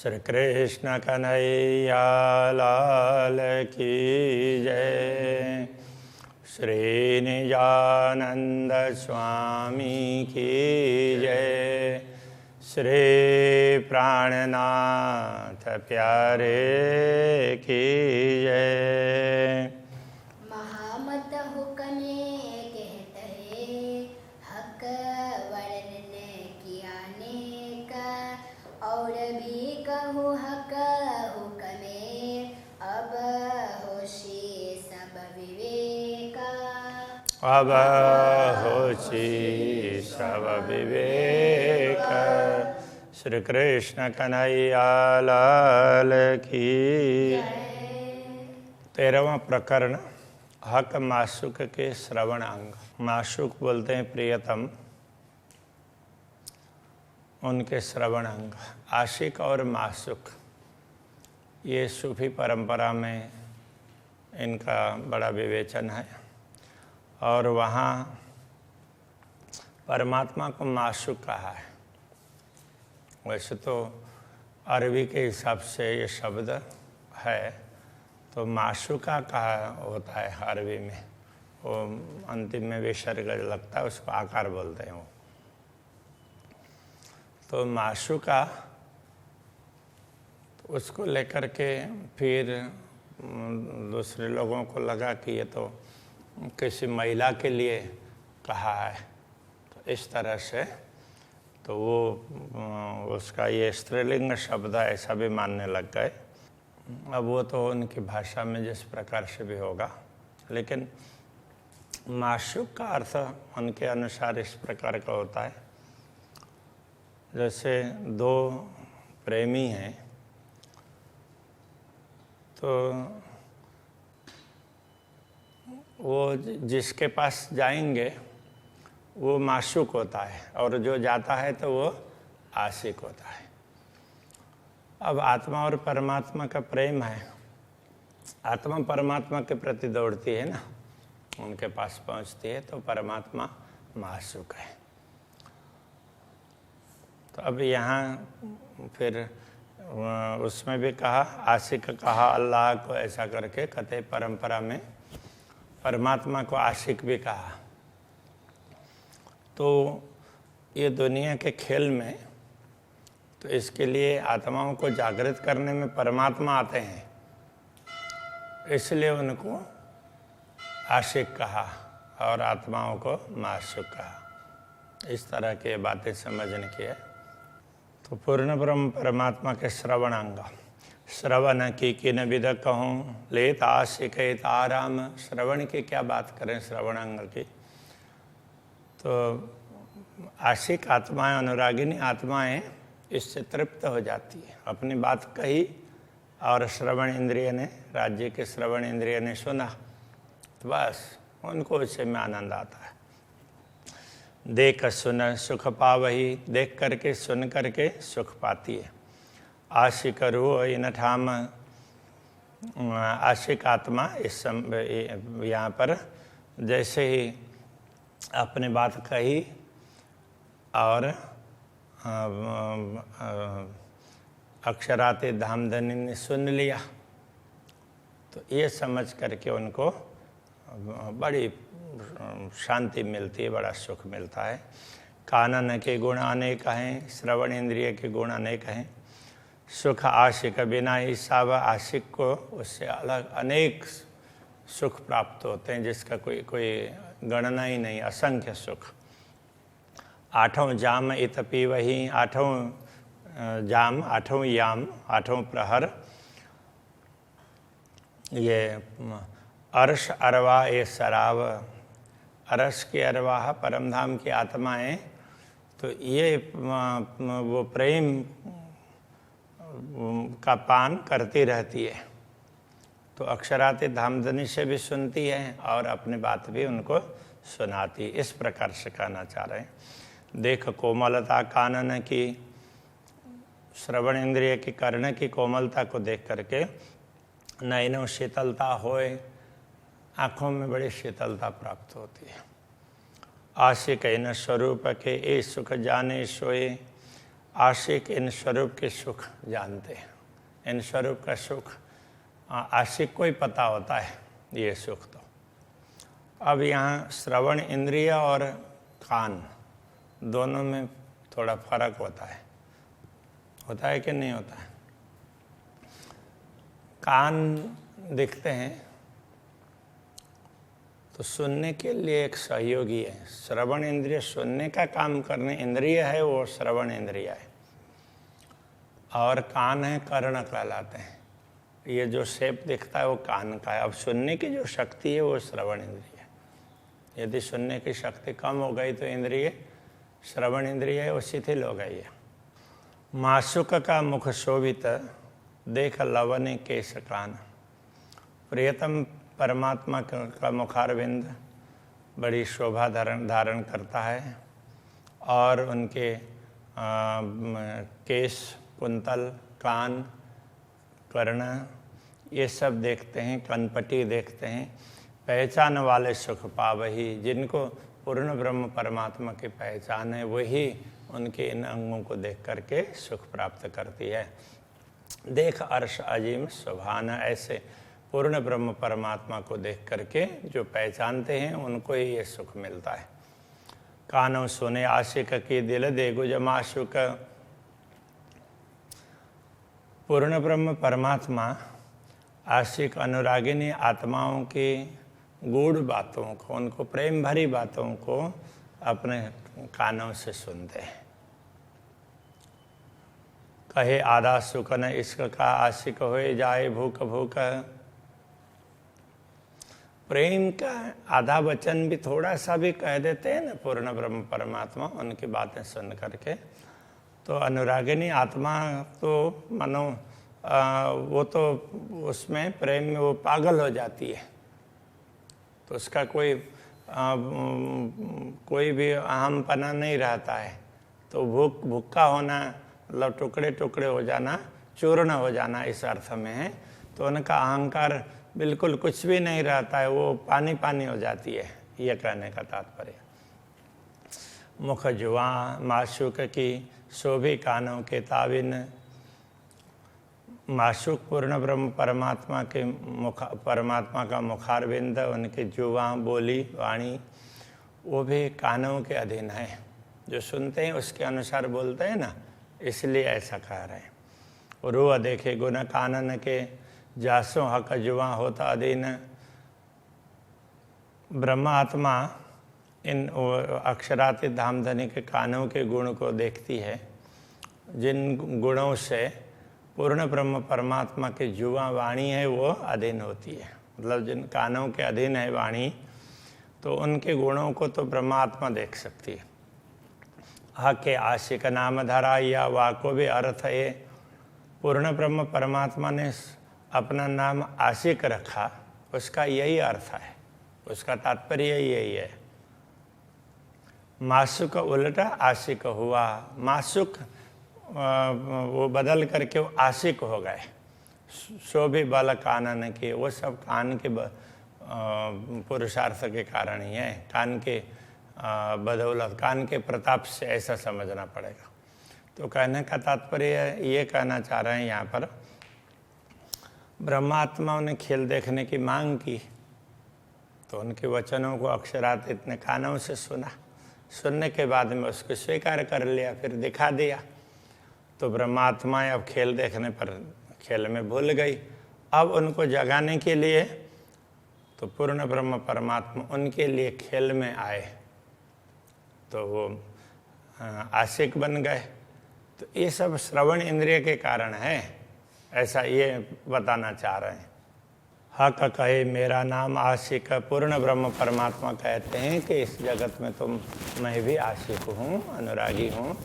श्री कृष्ण कन्हैया लाल की जय। श्री निजानंद स्वामी की जय। श्री प्राणनाथ प्यारे की जय। महामत हुक्मे कहते हक वर्णन किया नेक, और भी कहूँ हक हुक्मे अब होशी सब विवेका। अब होशी सब विवेक। श्री कृष्ण कन्हैया लाल की। 13वां प्रकरण हक माशुक के श्रवण अंग। माशुक बोलते हैं प्रियतम, उनके श्रवण अंग। आशिक और माशुक ये सूफी परंपरा में इनका बड़ा विवेचन है, और वहाँ परमात्मा को माशुक कहा है। वैसे तो अरबी के हिसाब से ये शब्द है, तो माशुका कहा होता है अरबी में। वो अंतिम में विसर्ग लगता है, उसको आकार बोलते हैं वो। तो माशुका, तो उसको लेकर के फिर दूसरे लोगों को लगा कि ये तो किसी महिला के लिए कहा है, तो इस तरह से तो वो उसका ये स्त्रीलिंग शब्द है ऐसा भी मानने लग गए। अब वो तो उनकी भाषा में जिस प्रकार से भी होगा, लेकिन माशुक का अर्थ उनके अनुसार इस प्रकार का होता है, जैसे दो प्रेमी हैं तो वो जिसके पास जाएंगे वो माशुक होता है, और जो जाता है तो वो आशिक होता है। अब आत्मा और परमात्मा का प्रेम है। आत्मा परमात्मा के प्रति दौड़ती है ना, उनके पास पहुंचती है, तो परमात्मा माशुक है। तो अब यहाँ फिर उसमें भी कहा, आशिक कहा अल्लाह को, ऐसा करके कथे परंपरा में परमात्मा को आशिक भी कहा। तो ये दुनिया के खेल में, तो इसके लिए आत्माओं को जागृत करने में परमात्मा आते हैं, इसलिए उनको आशिक कहा और आत्माओं को माशुक कहा। इस तरह की बातें समझने की है। तो पूर्ण ब्रह्म परमात्मा के श्रवण अंग। श्रवण की किन विद कहूँ, लेत आशिक आराम। श्रवण की क्या बात करें, श्रवण अंग की। तो आशिक आत्माएं, अनुरागिनी आत्माएं इससे तृप्त हो जाती है। अपनी बात कही और श्रवण इंद्रिय ने, राज्य के श्रवण इंद्रिय ने सुना, तो बस उनको इससे में आनंद आता है। देख सुन सुख पावही, देख करके सुन करके सुख पाती है। आशिक रो इन ठाम। आशिक आत्मा इस यहाँ पर जैसे ही अपने बात कही और अक्षराते धामधनी ने सुन लिया, तो ये समझ करके उनको बड़ी शांति मिलती है, बड़ा सुख मिलता है। कानन के गुण अनेक हैं, श्रवण इंद्रिय के गुण अनेक हैं। सुख आशिक बिना ही सब। आशिक को उससे अलग अनेक सुख प्राप्त होते हैं, जिसका कोई गणना ही नहीं, असंख्य सुख। आठों जाम इत पीवही। आठों जाम, आठों याम, आठों प्रहर, ये अर्श अरवा ए शराब। अर्श की अरवाह परमधाम की आत्माएं, तो ये वो प्रेम का पान करती रहती है। तो अक्षराते धामधनी से भी सुनती है और अपनी बात भी उनको सुनाती। इस प्रकार से कहना चाह रहे हैं। देख कोमलता कानन की, श्रवण इंद्रिय की कर्ण की कोमलता को देख करके नयनों शीतलता होए, आँखों में बड़ी शीतलता प्राप्त होती है। आशिक न स्वरूप के ए सुख जाने सोए। आशिक इन स्वरूप के सुख जानते हैं। इन स्वरूप का सुख आशिक को ही पता होता है, ये सुख तो। अब यहाँ श्रवण इंद्रिय और कान दोनों में थोड़ा फर्क होता है कि नहीं होता है? कान दिखते हैं तो सुनने के लिए एक सहयोगी है। श्रवण इंद्रिय सुनने का काम करने इंद्रिय है, वो श्रवण इंद्रिय है। और कान है, कर्ण कहलाते हैं। ये जो शेप दिखता है वो कान का है। अब सुनने की जो शक्ति है वो श्रवण इंद्रिय है। यदि सुनने की शक्ति कम हो गई तो इंद्रिय श्रवण इंद्रिय है वो शिथिल हो गई है। माशुक का मुख शोभित देख लवने केश कान। प्रियतम परमात्मा का मुखारविंद बड़ी शोभा धारण करता है और उनके केश, कुंतल, कान, कर्ण ये सब देखते हैं, कनपटी देखते हैं। पहचान वाले सुख पावही, जिनको पूर्ण ब्रह्म परमात्मा की पहचान है वही उनके इन अंगों को देख करके सुख प्राप्त करती है। देख अर्श अजीम सुभान, ऐसे पूर्ण ब्रह्म परमात्मा को देख करके जो पहचानते हैं उनको ही ये सुख मिलता है। कानों सुने आशिक की दिल दे गुज माशुक। पूर्ण ब्रह्म परमात्मा आशिक अनुरागिनी आत्माओं की गूढ़ बातों को, उनको प्रेम भरी बातों को अपने कानों से सुनते हैं। कहे आधा सुख न इश्क का आशिक होए जाए भूख भूख। प्रेम का आधा वचन भी थोड़ा सा भी कह देते हैं ना पूर्ण ब्रह्म परमात्मा उनकी बातें सुन करके, तो अनुरागिनी आत्मा तो मानो वो तो उसमें प्रेम में वो पागल हो जाती है। तो उसका कोई भी अहमपना नहीं रहता है। तो भूखा होना मतलब टुकड़े टुकड़े हो जाना, चूर्ण हो जाना इस अर्थ में है। तो उनका अहंकार बिल्कुल कुछ भी नहीं रहता है, वो पानी पानी हो जाती है, ये कहने का तात्पर्य। मुख जुआ माशुक की शोभी कानों के ताबिन। माशुक पूर्ण ब्रह्म परमात्मा के परमात्मा का मुखारविंद, उनके जुआ बोली वाणी वो भी कानों के अधीन है। जो सुनते हैं उसके अनुसार बोलते हैं ना, इसलिए ऐसा कह रहे हैं। रूह देखे गुण कानन के जासों हक जुआ होता अधीन। ब्रह्मात्मा इन अक्षरातीत धामधनी के कानों के गुण को देखती है, जिन गुणों से पूर्ण ब्रह्म परमात्मा की जुआ वाणी है वो अधीन होती है। मतलब जिन कानों के अधीन है वाणी, तो उनके गुणों को तो ब्रह्मात्मा देख सकती है। हक के आशिक नाम धरा या वाको भी अर्थ है। पूर्ण ब्रह्म परमात्मा ने अपना नाम आशिक रखा, उसका यही अर्थ है, उसका तात्पर्य यही है। माशुक उल्टा आशिक हुआ। माशुक वो बदल करके वो आशिक हो गए। शोभी बल कानन के, वो सब कान के पुरुषार्थ के कारण ही है, कान के बदौलत, कान के प्रताप से ऐसा समझना पड़ेगा। तो कहने का तात्पर्य ये कहना चाह रहे हैं यहाँ पर, ब्रह्मात्माओं ने खेल देखने की मांग की तो उनके वचनों को अक्षरात इतने कानों से सुना, सुनने के बाद में उसको स्वीकार कर लिया, फिर दिखा दिया। तो ब्रह्मात्माएं अब खेल देखने पर खेल में भूल गई। अब उनको जगाने के लिए तो पूर्ण ब्रह्म परमात्मा उनके लिए खेल में आए, तो वो आशिक बन गए। तो ये सब श्रवण इंद्रिय के कारण है, ऐसा ये बताना चाह रहे हैं। हक कहे मेरा नाम आशिक। पूर्ण ब्रह्म परमात्मा कहते हैं कि इस जगत में तो मैं भी आशिक हूँ, अनुरागी हूँ।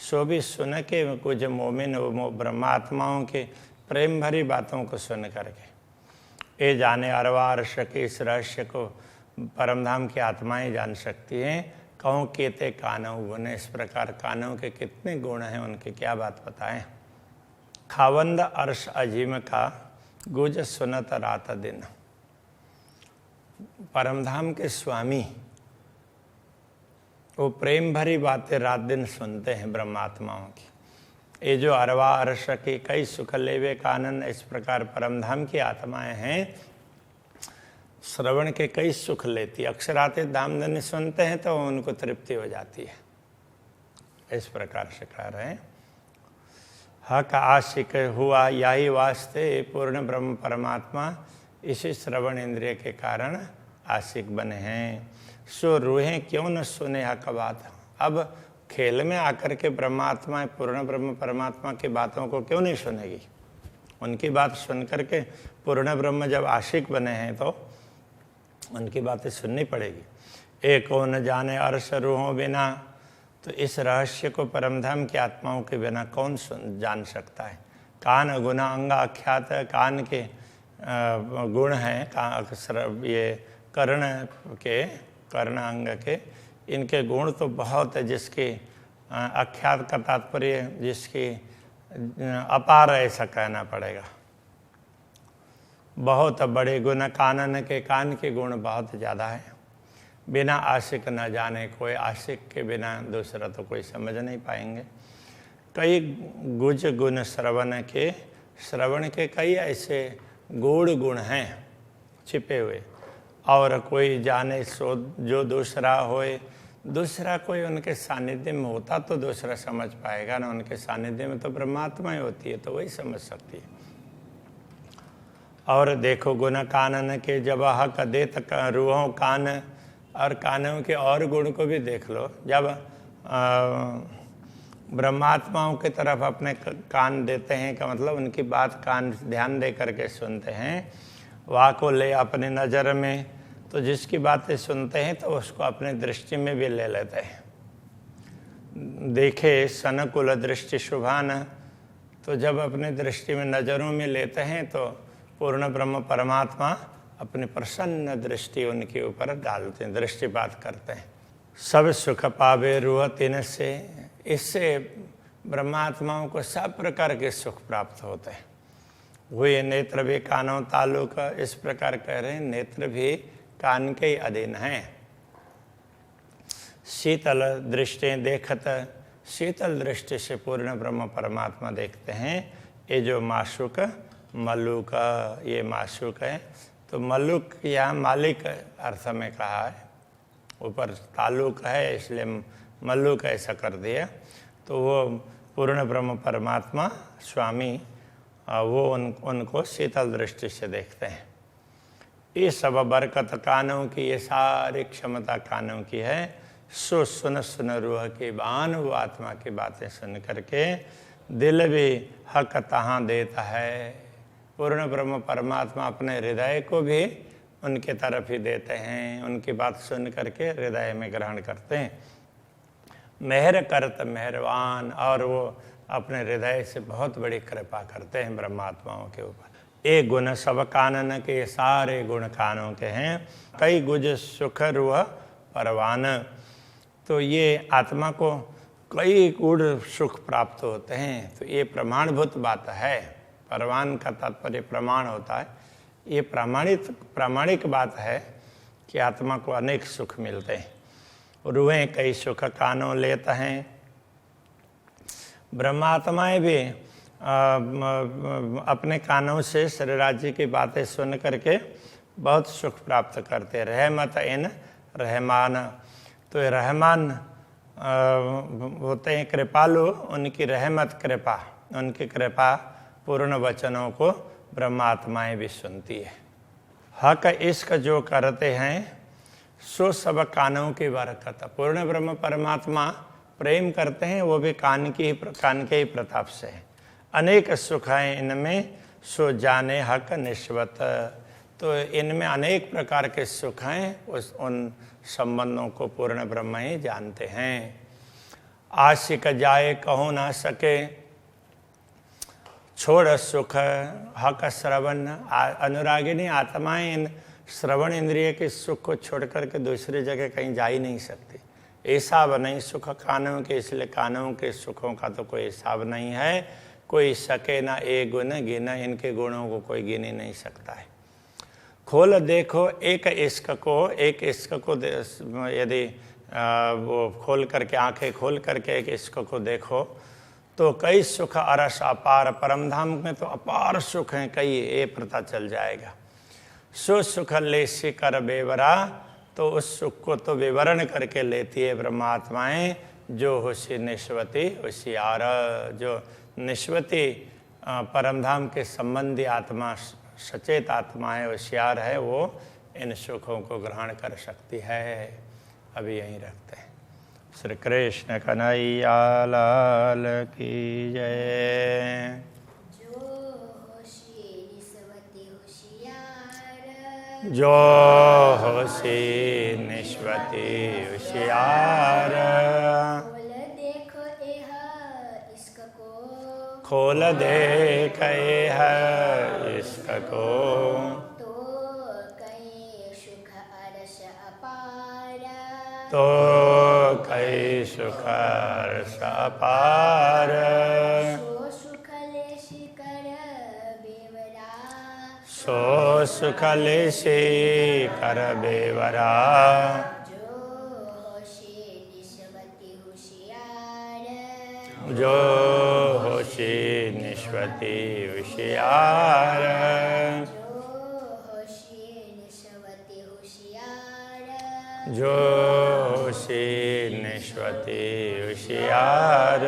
सो भी सुन के कुछ मोमिन ब्रह्मात्माओं के प्रेम भरी बातों को सुन करके ये जाने अरवार्ष के इस रहस्य को परमधाम की आत्माएं जान सकती हैं। कहूँ केते कानव गुण, इस प्रकार कानों के कितने गुण हैं, उनकी क्या बात बताएं। खावंद अर्श अजीम का गुज सुनत रात दिन। परमधाम के स्वामी वो प्रेम भरी बातें रात दिन सुनते हैं ब्रह्मात्माओं की। ये जो अरवा अरस की कई सुख लेवे कानन, इस प्रकार परमधाम की आत्माएं हैं, श्रवण के कई सुख लेती। अक्षराते धामधन्य सुनते हैं तो उनको तृप्ति हो जाती है। इस प्रकार से कह रहे हैं, हक आशिक हुआ यही वास्ते पूर्ण ब्रह्म परमात्मा इसी श्रवण इंद्रिय के कारण आशिक बने हैं। सो रूहें क्यों न सुने हक बात। अब खेल में आकर के ब्रह्मात्मा पूर्ण ब्रह्म परमात्मा की बातों को क्यों नहीं सुनेगी। उनकी बात सुन करके पूर्ण ब्रह्म जब आशिक बने हैं तो उनकी बातें सुननी पड़ेगी। एक को न जाने अर्श रूहों बिना, तो इस रहस्य को परमधाम की आत्माओं के बिना कौन जान सकता है। कान गुना अंगा अख्यात, कान के गुण हैं, ये कर्ण अंग के, इनके गुण तो बहुत है, जिसकी आख्यात का तात्पर्य जिसकी अपार ऐसा कहना पड़ेगा। बहुत बड़े गुण कानन के, कान के गुण बहुत ज़्यादा है। बिना आशिक न जाने, कोई आशिक के बिना दूसरा तो कोई समझ नहीं पाएंगे। कई गुज गुण श्रवण के कई ऐसे गूढ़ गुण हैं छिपे हुए, और कोई जाने सो जो दूसरा होए। दूसरा कोई उनके सानिध्य में होता तो दूसरा समझ पाएगा ना, उनके सानिध्य में तो ब्रह्मात्मा ही होती है, तो वही समझ सकती है। और देखो गुण कानन के, जब हक दे तक रूहों कान, और कानों के और गुण को भी देख लो। जब ब्रह्मात्माओं की तरफ अपने कान देते हैं, का मतलब उनकी बात कान ध्यान दे करके सुनते हैं। वाह को ले अपने नज़र में, तो जिसकी बातें सुनते हैं तो उसको अपने दृष्टि में भी ले लेते हैं। देखे सनकुल दृष्टि शुभान, तो जब अपने दृष्टि में नज़रों में लेते हैं तो पूर्ण ब्रह्म परमात्मा अपनी प्रसन्न दृष्टि उनके ऊपर डालते हैं, दृष्टिपात करते हैं। सब सुख पावे रूह तिन से, इससे ब्रह्मात्माओं को सब प्रकार के सुख प्राप्त होते हैं। हुए नेत्र भी कानों ताल्लुक, इस प्रकार कह रहे हैं नेत्र भी कान के ही अधीन हैं। शीतल दृष्टि देखत, शीतल दृष्टि से पूर्ण ब्रह्म परमात्मा देखते हैं। ये जो माशुक मल्लुक, ये माशुक है, तो मल्लुक यहाँ मालिक अर्थ में कहा है, ऊपर ताल्लुक है इसलिए मल्लुक ऐसा कर दिया। तो वो पूर्ण ब्रह्म परमात्मा स्वामी, वो उनको शीतल दृष्टि से देखते हैं। ये सब बरकत कानों की, ये सारी क्षमता कानों की है। सो सुन सुन रूह की बान, वो आत्मा की बातें सुन करके दिल भी हक तहाँ देता है। पूर्ण ब्रह्म परमात्मा अपने हृदय को भी उनके तरफ ही देते हैं, उनकी बात सुन करके हृदय में ग्रहण करते हैं। मेहर करत मेहरबान, और वो अपने हृदय से बहुत बड़ी कृपा करते हैं ब्रह्मात्माओं के ऊपर। एक गुण सब कानन के, सारे गुण कानों के हैं। कई गुज सुख रूह परवान, तो ये आत्मा को कई गुण सुख प्राप्त होते हैं। तो ये प्रमाणभूत बात है। परवान का तात्पर्य प्रमाण होता है। ये प्रामाणिक बात है कि आत्मा को अनेक सुख मिलते हैं। रूहें कई सुख कानों लेते हैं। ब्रह्मात्माएं भी अपने कानों से शरीर राज्य की बातें सुन करके बहुत सुख प्राप्त करते हैं। रहमत इन रहमान, तो ये रहमान होते हैं कृपालु, उनकी रहमत कृपा, उनकी कृपा पूर्ण वचनों को ब्रह्मात्माएं भी सुनती है। हक इश्क जो करते हैं सो सब कानों की बरकत। पूर्ण ब्रह्म परमात्मा प्रेम करते हैं, वो भी कान के ही प्रताप से है। अनेक सुख हैं इनमें, सो जाने हक निश्वत, तो इनमें अनेक प्रकार के सुख हैं, उन संबंधों को पूर्ण ब्रह्म ही जानते हैं। आशिक जाए कहो ना सके, छोड़ सुख हक श्रवण, अनुरागिनी आत्माएं इन श्रवण इंद्रिय के सुख को छोड़ करके दूसरी जगह कहीं जा ही नहीं सकती। हिसाब नहीं सुख कानों के, इसलिए कानों के सुखों का तो कोई हिसाब नहीं है। कोई सके ना एक गुण गिन, इनके गुणों को कोई गिन ही नहीं सकता है। खोल देखो एक इश्क को यदि वो खोल करके, आंखें खोल करके एक इश्क को देखो तो कई सुख अरस अपार, परम धाम में तो अपार सुख हैं कई, ये पता चल जाएगा। सो सुख ले कर बेवरा, तो उस सुख को तो विवरण करके लेती है ब्रह्मात्माएं जो होशी निश्वती होशियार, जो निश्वती परमधाम के संबंधी आत्मा, सचेत आत्मा है, होशियार है, वो इन सुखों को ग्रहण कर सकती है। अभी यहीं रखते हैं। श्री कृष्ण कन्हैया लाल की जय। जो होशी निस्वती होशियार, जो होशी निस्वती होशियार, खोल देखो यह इसको, खोल देख है इसको, तो कहीं सुख अरस अपार, तो कई सुख रस अपार, सो सुख ले शिकर बेवरा, सो सुख लेसी कर बेवरा, जो होशी निस्वती होशियार, जो होशी निस्वती होशियार, जो होशी निस्वती होशियार, जो होशी निस्वती होशियार।